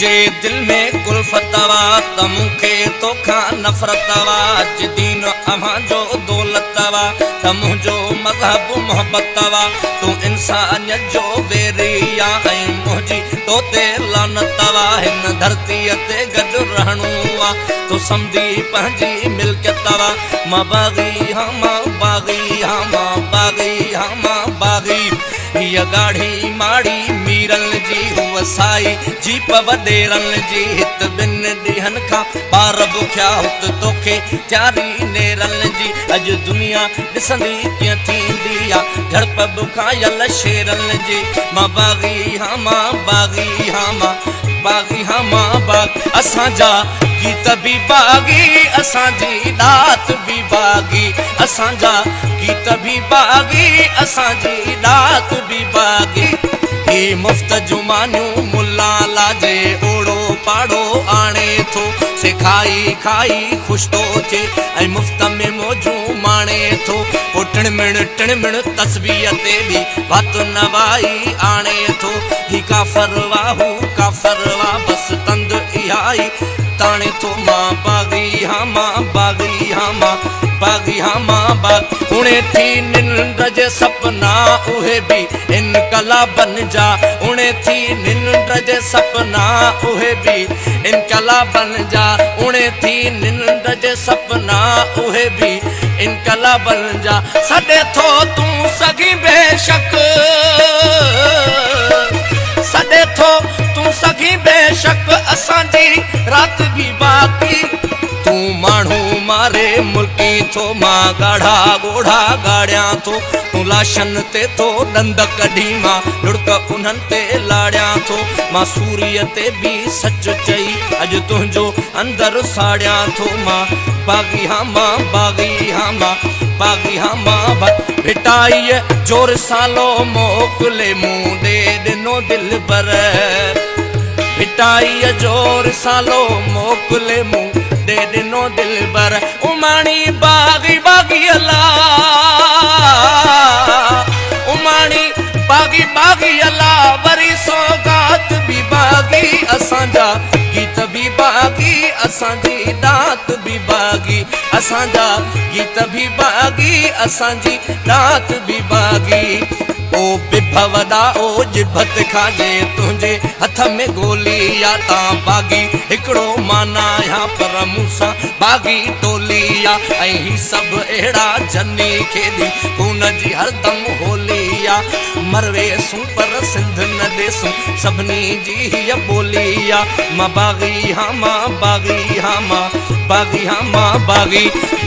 तुझे दिल में कुल्फतवा त मूंखे तोखां नफ़रतवा अॼु दीन अव्हां जो दौलतवा त मुंहिंजो मज़हब मोहब्बतवा तूं इंसानियत जो वेरिया ऐं मुंहिंजी तो ते लानतवा हिन धरतीअ ते गॾु रहणो आहे तूं सम्झी पंहिंजी मिल्कियतवा मां बाग़ी हाँ मां बाग़ी हाँ मां बाग़ी हाँ मां बाग़ी हीअ गाढ़ी माड़ी मीरल जी हुअ साई जीप वॾेरल जी हित ॿिनि ॾींहंनि खां ॿार बुखिया हुत तोखे चारी नेरल जी अॼु दुनिया ॾिसंदी कीअं थींदी आहे झड़प बुखायल शेरल जी मां बाग़ी हाँ मां बाग़ी हाँ मां बाग़ी हाँ मां बाग़ असांजा गीत भी बाग़ी असांजी दात भी बाग़ी असांजा गीत भी बाग़ी असांजी दात भी बाग़ी हे मुफ्त जुमानियूं मुल्ला लाजे ओड़ो पाड़ो आणे थो सिखाई खाई ख़ुशि थो थिए ऐं मुफ़्त में मौजूं माणे थो पोइ टिणमिण तस्बीह ते बि वात नवाई आणे थो ही काफ़र वाह हू काफ़र वाह बसि तंद इहा ई ताणे थो मां बाग़ी हाँ मां बाग़ी हाँ मां बाग़ी हाँ मां बाग़ उणे थी निंड जे सपना उहे भी इनकलाबन जा उणे थी निंड जे सपना उहे भी इनकलाबन जा उणे थी निंड जे सपना उहे भी इनकलाबन जा सॾे थो तूं सघी बेशक सॾे थो तूं सघी बेशक असांजी रात भी बाक़ी तूं माण्हू मारे मुल्की थो मां गाढ़ा ॻोढ़ा गाड़ियां थो तूं लाशनि ते थो ॾंद कढी मां लुड़क उन्हनि ते लाड़ियां थो मां सूरीअ ते बि सच चई अॼु तुंहिंजो अंदरि साड़ियां थो मां बाग़ी हाँ मां बाग़ी हाँ मां बाग़ी हाँ मां भिटाईअ जो रिसालो मोकिले मूं ॾे ॾिनो दिल पर भिटाईअ जो रिसालो मोकिले मूं दे दिनो दिल बर उमानी बाग़ी बाग़ी अल्लाह उमानी बाग़ी बाग़ी अल्लाह वरी सौगात भी बाग़ी असांजा गीत भी बाग़ी असांजी दात भी बाग़ी असांजा गीत भी बाग़ी असांजी दात भी बाग़ी ओ बिभवदा ओ जिभत खाजे तुंहिंजे हथ में गोली या तां बाग़ी हिकिड़ो माना या पर मूंसां बाग़ी टोली या ऐं ही सभु अहिड़ा जनी खेॾी खून जी हरदम होली या मरवेसूं पर सिंध न ॾेसूं सभिनी जी हीअ ॿोली या मां बाग़ी हाँ मां बाग़ी हाँ मां बाग़ी हाँ मां बाग़ी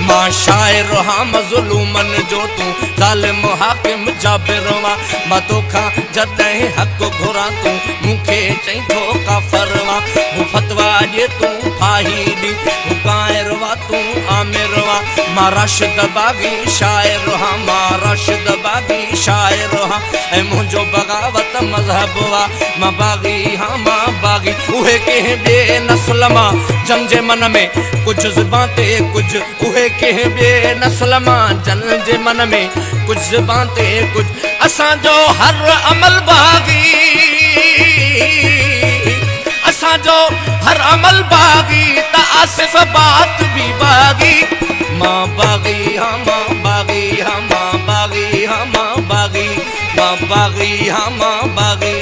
मां शाइर हाँ मज़लूमन जो तूं ज़ालिम हाकिम जाबिर वां मां तोखां जॾहिं हक़ घुरां तूं मूंखे चई थो काफ़र वां हू फतवा ॾिए तूं फाही ॾी हू काइर वां तूं आमिर वां मां राशिद बाग़ी शाइर हाँ मां राशिद बाग़ी शाइर हाँ ऐं मुंहिंजो बग़ावत मज़हब वां मां बाग़ी हाँ मां बाग़ी उहे कंहिं ॿिए नस्ल मां जंग जे मन में कुझु ज़ुबान ते कुझु उहे कंहिं ॿिए नस्ल मां जंग जे मन में कुझु ज़ुबान ते कुझु असांजो हर अमल बाग़ी असांजो हर अमल बाग़ी त आसिफ़ बात भी बाग़ी मां बाग़ी हाँ मां बाग़ी हाँ मां बाग़ी हाँ मां बाग़ी मां बाग़ी हाँ मां बाग़ी